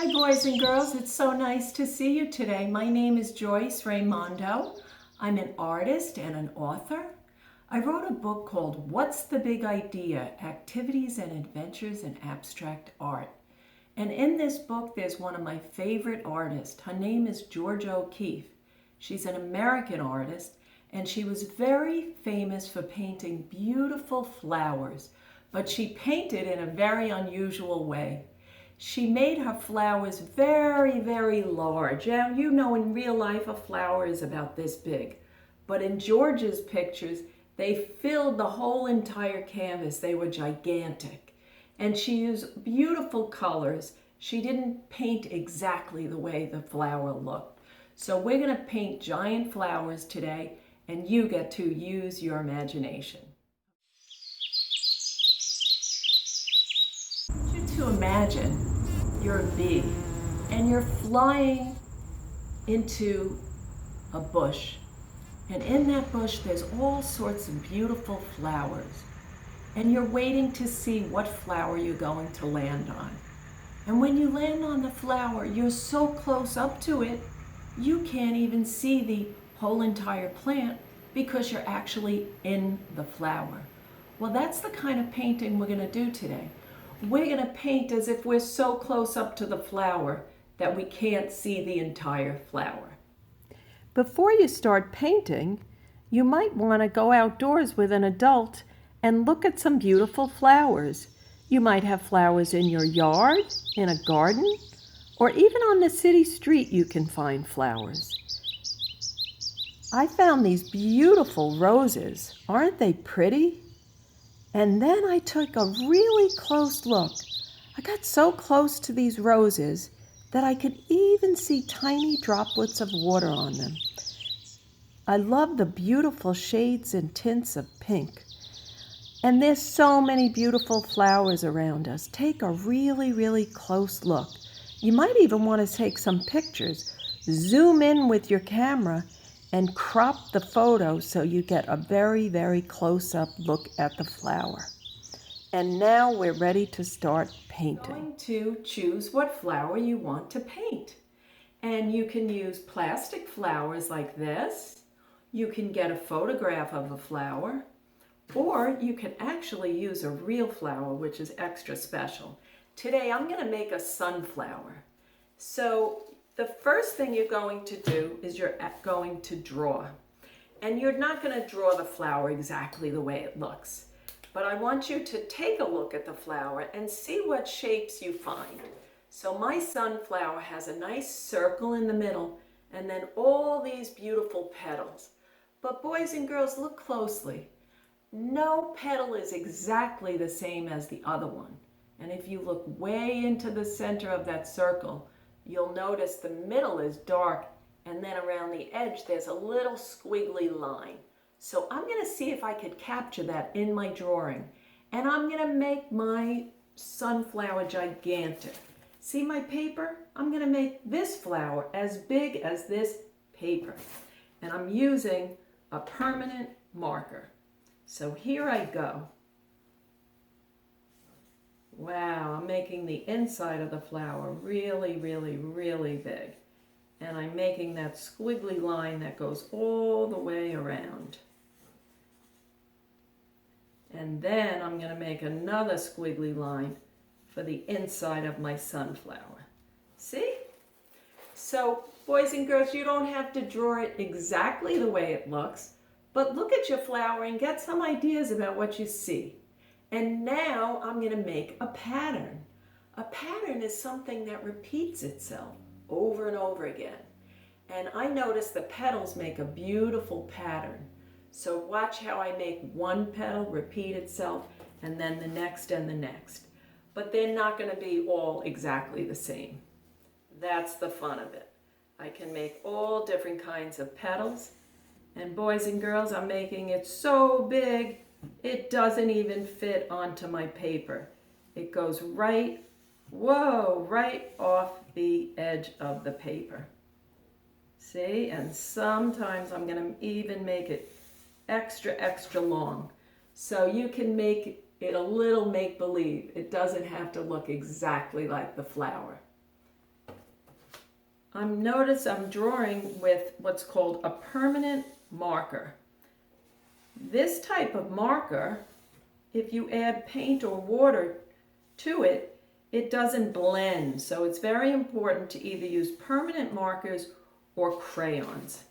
Hi boys and girls, it's so nice to see you today. My name is Joyce Raimondo. I'm an artist and an author. I wrote a book called What's the Big Idea? Activities and Adventures in Abstract Art. And in this book there's one of my favorite artists. Her name is Georgia O'Keeffe. She's an American artist and she was very famous for painting beautiful flowers, but she painted in a very unusual way. She made her flowers very, very large. Now, you know in real life a flower is about this big, but in Georgia's pictures, they filled the whole entire canvas. They were gigantic. And she used beautiful colors. She didn't paint exactly the way the flower looked. So we're going to paint giant flowers today, and you get to use your imagination. I want you to imagine you're a bee and you're flying into a bush. And in that bush, there's all sorts of beautiful flowers. And you're waiting to see what flower you're going to land on. And when you land on the flower, you're so close up to it, you can't even see the whole entire plant because you're actually in the flower. Well, that's the kind of painting we're going to do today. We're going to paint as if we're so close up to the flower that we can't see the entire flower. Before you start painting, you might want to go outdoors with an adult and look at some beautiful flowers. You might have flowers in your yard, in a garden, or even on the city street you can find flowers. I found these beautiful roses. Aren't they pretty? And then I took a really close look. I got so close to these roses that I could even see tiny droplets of water on them. I love the beautiful shades and tints of pink. And there's so many beautiful flowers around us. Take a really, really close look. You might even want to take some pictures. Zoom in with your camera and crop the photo so you get a very, very close-up look at the flower. And now we're ready to start painting. You're going to choose what flower you want to paint. And you can use plastic flowers like this. You can get a photograph of a flower, or you can actually use a real flower, which is extra special. Today I'm going to make a sunflower. So the first thing you're going to do is you're going to draw. And you're not going to draw the flower exactly the way it looks. But I want you to take a look at the flower and see what shapes you find. So my sunflower has a nice circle in the middle and then all these beautiful petals. But boys and girls, look closely. No petal is exactly the same as the other one. And if you look way into the center of that circle, you'll notice the middle is dark, and then around the edge there's a little squiggly line. So I'm going to see if I could capture that in my drawing. And I'm going to make my sunflower gigantic. See my paper? I'm going to make this flower as big as this paper. And I'm using a permanent marker. So here I go. Wow, I'm making the inside of the flower really, really, really big. And I'm making that squiggly line that goes all the way around. And then I'm going to make another squiggly line for the inside of my sunflower. See? So, boys and girls, you don't have to draw it exactly the way it looks, but look at your flower and get some ideas about what you see. And now I'm going to make a pattern. A pattern is something that repeats itself over and over again. And I notice the petals make a beautiful pattern. So watch how I make one petal repeat itself and then the next and the next. But they're not going to be all exactly the same. That's the fun of it. I can make all different kinds of petals. And boys and girls, I'm making it so big, it doesn't even fit onto my paper. It goes right, whoa, right off the edge of the paper. See, and sometimes I'm going to even make it extra, extra long. So you can make it a little make-believe. It doesn't have to look exactly like the flower. Notice I'm drawing with what's called a permanent marker. This type of marker, if you add paint or water to it, it doesn't blend. So it's very important to either use permanent markers or crayons.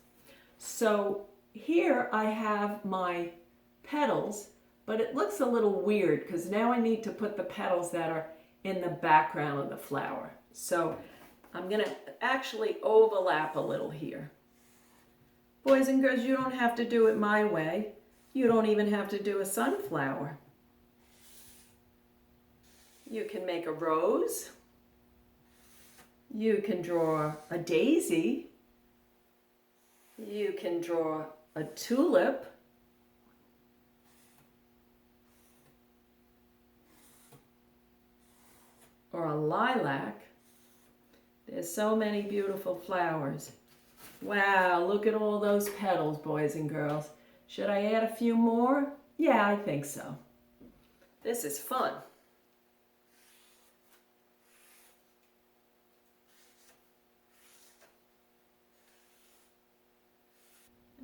So here I have my petals, but it looks a little weird because now I need to put the petals that are in the background of the flower. So I'm going to actually overlap a little here. Boys and girls, you don't have to do it my way. You don't even have to do a sunflower. You can make a rose. You can draw a daisy. You can draw a tulip. Or a lilac. There's so many beautiful flowers. Wow, look at all those petals, boys and girls. Should I add a few more? Yeah, I think so. This is fun.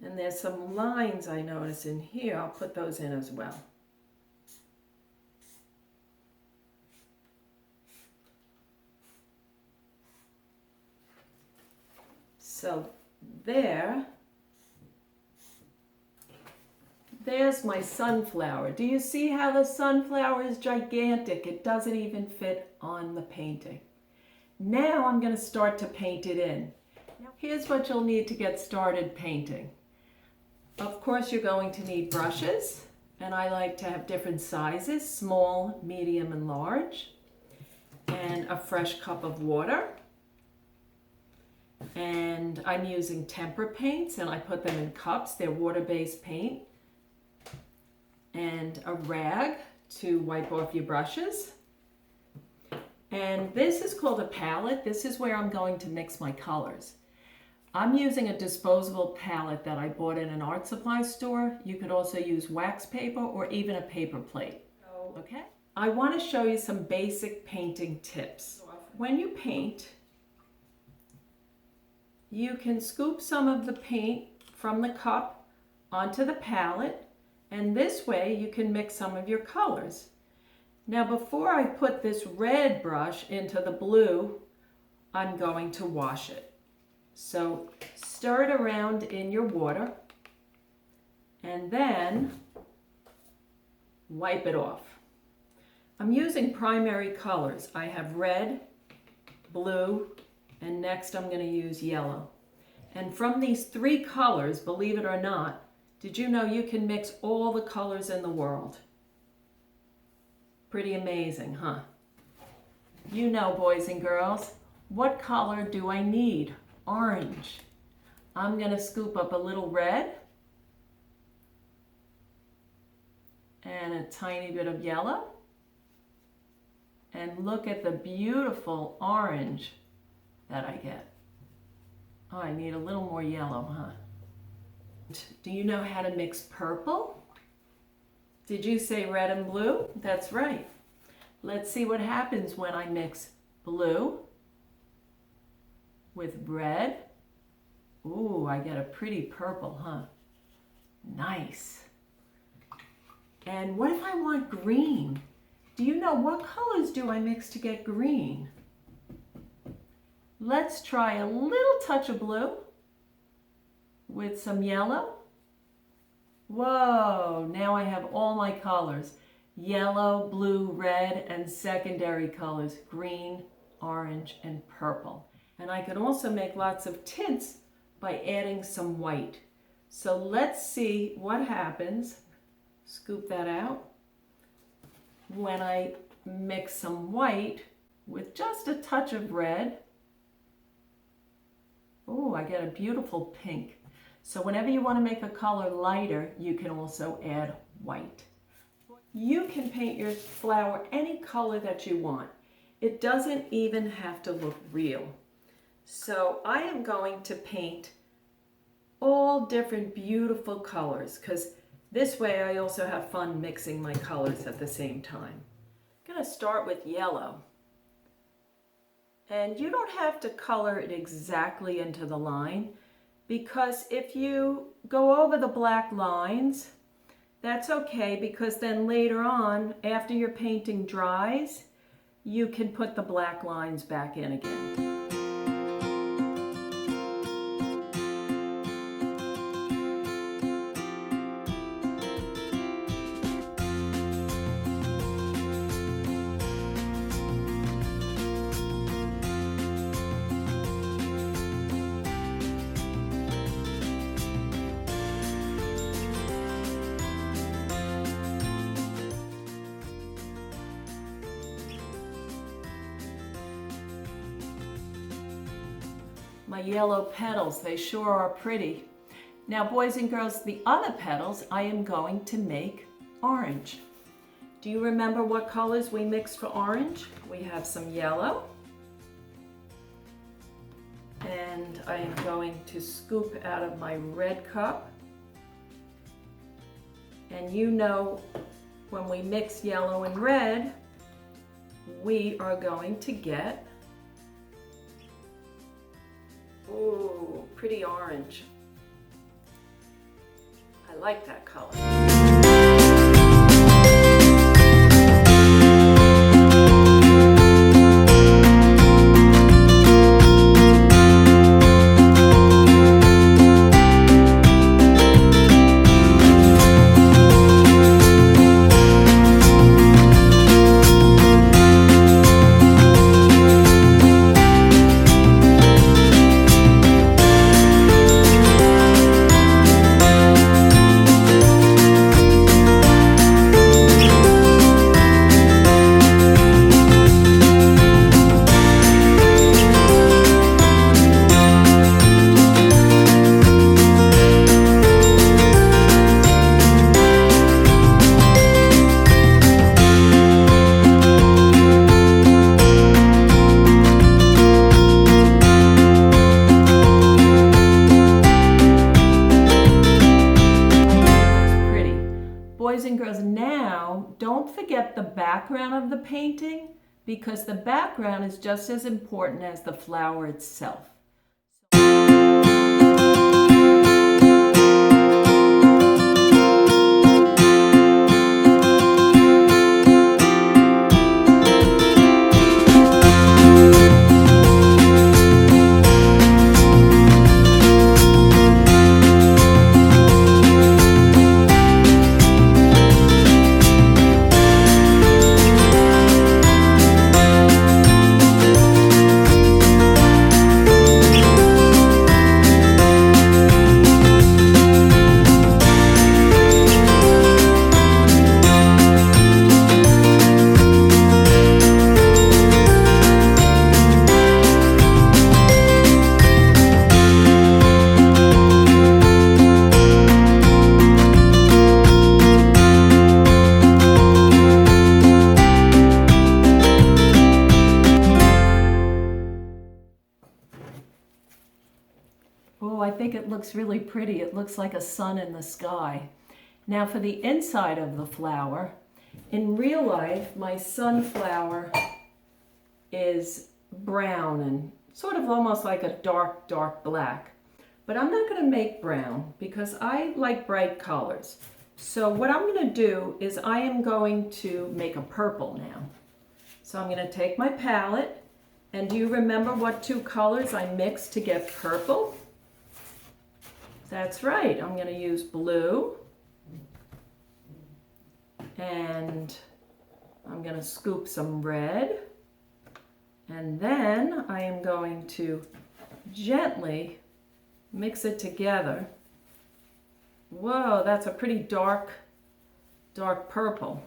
And there's some lines I notice in here. I'll put those in as well. So there's my sunflower. Do you see how the sunflower is gigantic? It doesn't even fit on the painting. Now I'm going to start to paint it in. Here's what you'll need to get started painting. Of course, you're going to need brushes, and I like to have different sizes, small, medium, and large, and a fresh cup of water. And I'm using tempera paints, and I put them in cups. They're water-based paint. And a rag to wipe off your brushes. And this is called a palette. This is where I'm going to mix my colors. I'm using a disposable palette that I bought in an art supply store. You could also use wax paper or even a paper plate. Okay? I want to show you some basic painting tips. When you paint, you can scoop some of the paint from the cup onto the palette, and this way you can mix some of your colors. Now before I put this red brush into the blue, I'm going to wash it. So stir it around in your water and then wipe it off. I'm using primary colors. I have red, blue, and next I'm going to use yellow. And from these three colors, believe it or not, did you know you can mix all the colors in the world? Pretty amazing, huh? You know, boys and girls, what color do I need? Orange. I'm going to scoop up a little red and a tiny bit of yellow. And look at the beautiful orange that I get. Oh, I need a little more yellow, huh? Do you know how to mix purple? Did you say red and blue? That's right. Let's see what happens when I mix blue with red. Ooh, I get a pretty purple, huh? Nice. And what if I want green? Do you know what colors do I mix to get green? Let's try a little touch of blue with some yellow. Whoa, now I have all my colors. Yellow, blue, red, and secondary colors, green, orange, and purple. And I can also make lots of tints by adding some white. So let's see what happens. Scoop that out. When I mix some white with just a touch of red. Oh, I get a beautiful pink. So whenever you want to make a color lighter, you can also add white. You can paint your flower any color that you want. It doesn't even have to look real. So I am going to paint all different beautiful colors because this way I also have fun mixing my colors at the same time. I'm going to start with yellow. And you don't have to color it exactly into the line, because if you go over the black lines, that's okay, because then later on, after your painting dries, you can put the black lines back in again. My yellow petals, they sure are pretty. Now, boys and girls, the other petals I am going to make orange. Do you remember what colors we mixed for orange? We have some yellow, and I am going to scoop out of my red cup. And you know, when we mix yellow and red, we are going to get, ooh, pretty orange. I like that color. Boys and girls, now don't forget the background of the painting, because the background is just as important as the flower itself. Oh, I think it looks really pretty. It looks like a sun in the sky. Now for the inside of the flower, in real life, my sunflower is brown and sort of almost like a dark, dark black. But I'm not going to make brown because I like bright colors. So what I'm going to do is I am going to make a purple now. So I'm going to take my palette, and do you remember what two colors I mixed to get purple? That's right, I'm going to use blue, and I'm going to scoop some red, and then I am going to gently mix it together. Whoa, that's a pretty dark, dark purple.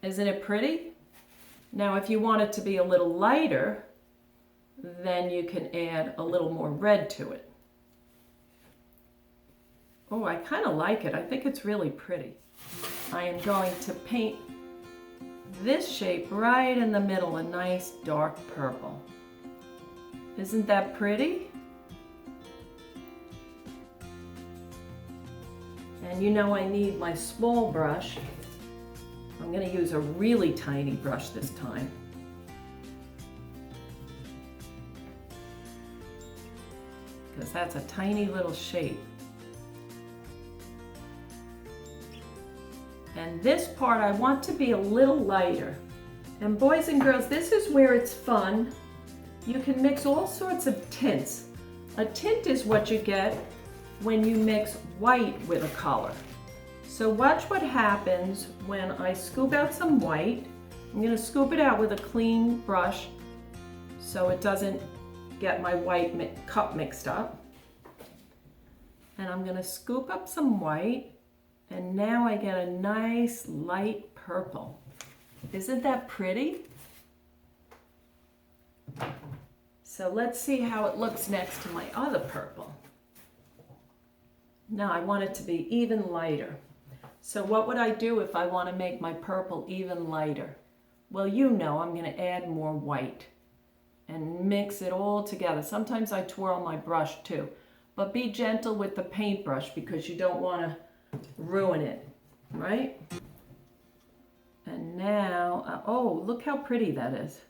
Isn't it pretty? Now, if you want it to be a little lighter, then you can add a little more red to it. Oh, I kind of like it. I think it's really pretty. I am going to paint this shape right in the middle, a nice dark purple. Isn't that pretty? And you know I need my small brush. I'm going to use a really tiny brush this time. because that's a tiny little shape. And this part I want to be a little lighter. And boys and girls, this is where it's fun. You can mix all sorts of tints. A tint is what you get when you mix white with a color. So watch what happens when I scoop out some white. I'm going to scoop it out with a clean brush so it doesn't get my white cup mixed up. And I'm going to scoop up some white, and now I get a nice light purple. Isn't that pretty? So let's see how it looks next to my other purple. Now I want it to be even lighter. So what would I do if I want to make my purple even lighter? Well, you know I'm going to add more white and mix it all together. Sometimes I twirl my brush too, but be gentle with the paintbrush because you don't want to ruin it, right? And now, oh, look how pretty that is.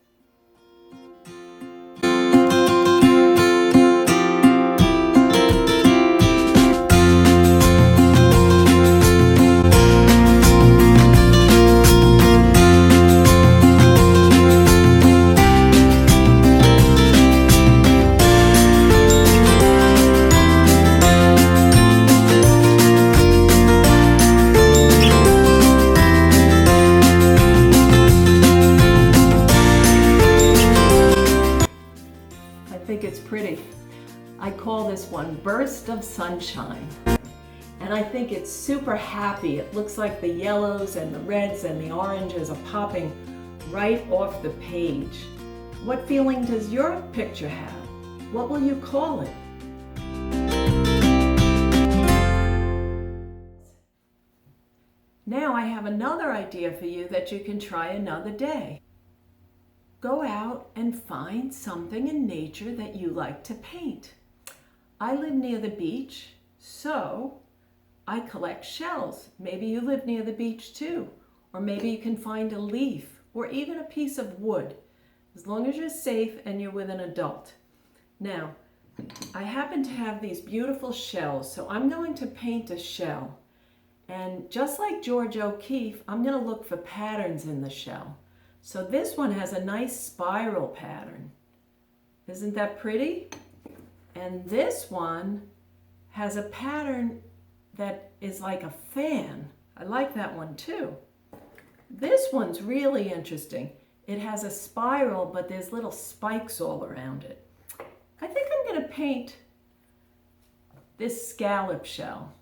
I call this one Burst of Sunshine. And I think it's super happy. It looks like the yellows and the reds and the oranges are popping right off the page. What feeling does your picture have? What will you call it? Now I have another idea for you that you can try another day. Go out and find something in nature that you like to paint. I live near the beach, so I collect shells. Maybe you live near the beach too, or maybe you can find a leaf or even a piece of wood, as long as you're safe and you're with an adult. Now, I happen to have these beautiful shells, so I'm going to paint a shell. And just like George O'Keeffe, I'm going to look for patterns in the shell. So this one has a nice spiral pattern. Isn't that pretty? And this one has a pattern that is like a fan. I like that one too. This one's really interesting. It has a spiral, but there's little spikes all around it. I think I'm going to paint this scallop shell.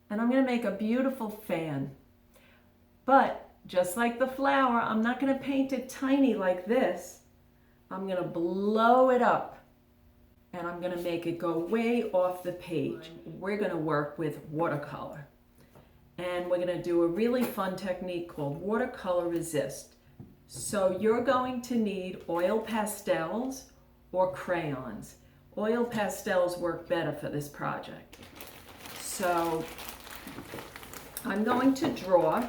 And I'm going to make a beautiful fan. But just like the flower, I'm not going to paint it tiny like this. I'm going to blow it up. And I'm going to make it go way off the page. We're going to work with watercolor. And we're going to do a really fun technique called watercolor resist. So you're going to need oil pastels or crayons. Oil pastels work better for this project. So I'm going to draw,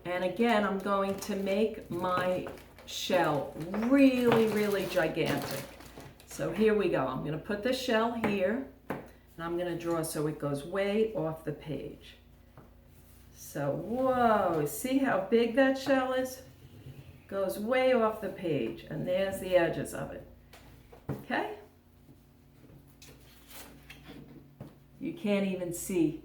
and again I'm going to make my shell really, really gigantic. So here we go. I'm going to put the shell here, and I'm going to draw so it goes way off the page. So, whoa, see how big that shell is? Goes way off the page, and there's the edges of it. Okay? You can't even see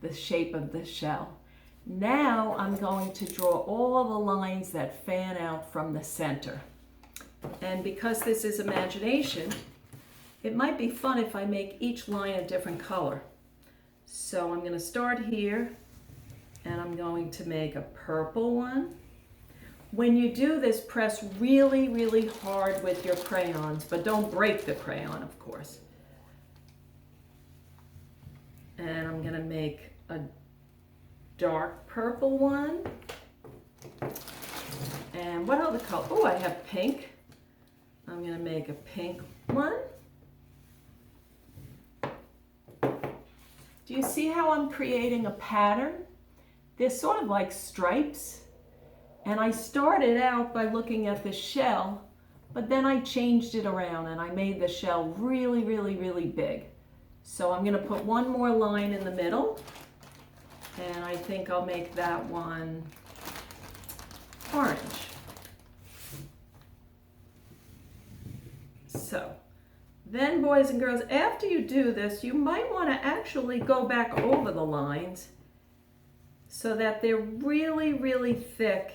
the shape of the shell. Now I'm going to draw all the lines that fan out from the center. And because this is imagination, it might be fun if I make each line a different color. So I'm going to start here, and I'm going to make a purple one. When you do this, press really, really hard with your crayons, but don't break the crayon, of course. And I'm going to make a dark purple one. And what other color? Oh, I have pink. I'm going to make a pink one. Do you see how I'm creating a pattern? They're sort of like stripes. And I started out by looking at the shell, but then I changed it around and I made the shell really, really, really big. So I'm going to put one more line in the middle, and I think I'll make that one orange. So then, boys and girls, after you do this, you might want to actually go back over the lines so that they're really, really thick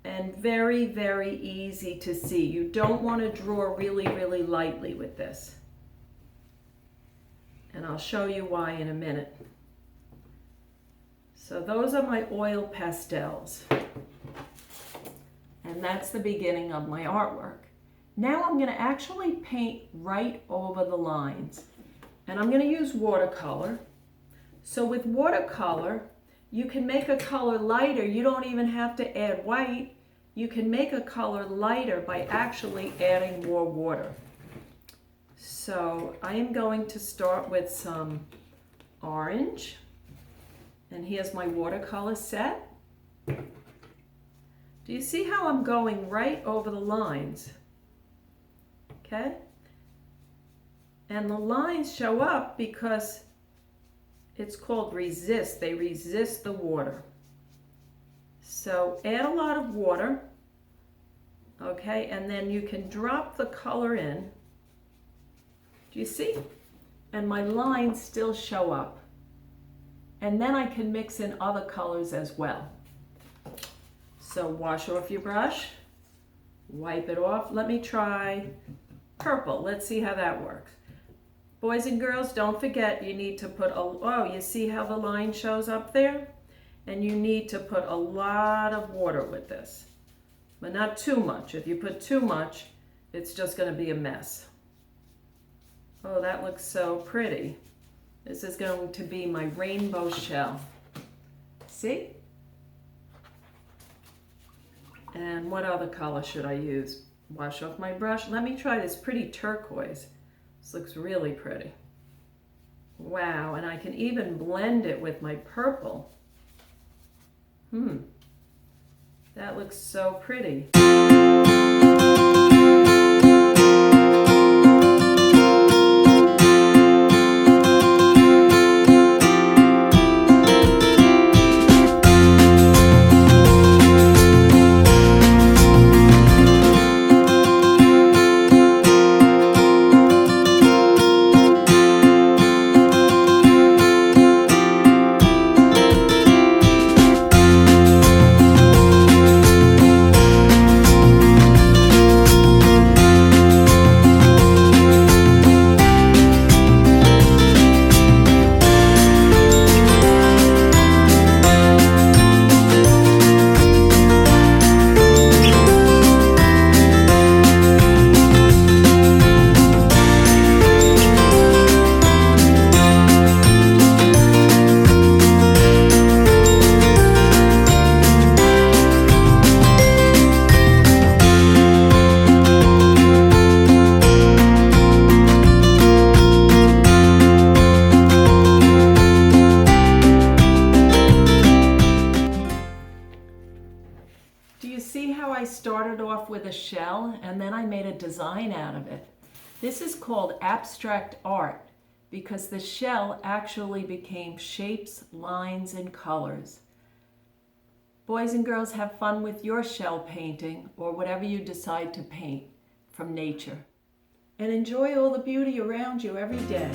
and very, very easy to see. You don't want to draw really, really lightly with this. And I'll show you why in a minute. So those are my oil pastels. And that's the beginning of my artwork. Now I'm going to actually paint right over the lines. And I'm going to use watercolor. So with watercolor, you can make a color lighter. You don't even have to add white. You can make a color lighter by actually adding more water. So I am going to start with some orange. And here's my watercolor set. Do you see how I'm going right over the lines? Okay? And the lines show up because it's called resist. They resist the water. So add a lot of water, okay? And then you can drop the color in. Do you see? And my lines still show up. And then I can mix in other colors as well. So wash off your brush, wipe it off. Let me try purple. Let's see how that works. Boys and girls, don't forget you need to put you see how the line shows up there? And you need to put a lot of water with this, but not too much. If you put too much, it's just going to be a mess. Oh, that looks so pretty. This is going to be my rainbow shell. See? And what other color should I use? Wash off my brush. Let me try this pretty turquoise. This looks really pretty. Wow, and I can even blend it with my purple. That looks so pretty. I started off with a shell and then I made a design out of it. This is called abstract art because the shell actually became shapes, lines, and colors. Boys and girls, have fun with your shell painting or whatever you decide to paint from nature. And enjoy all the beauty around you every day.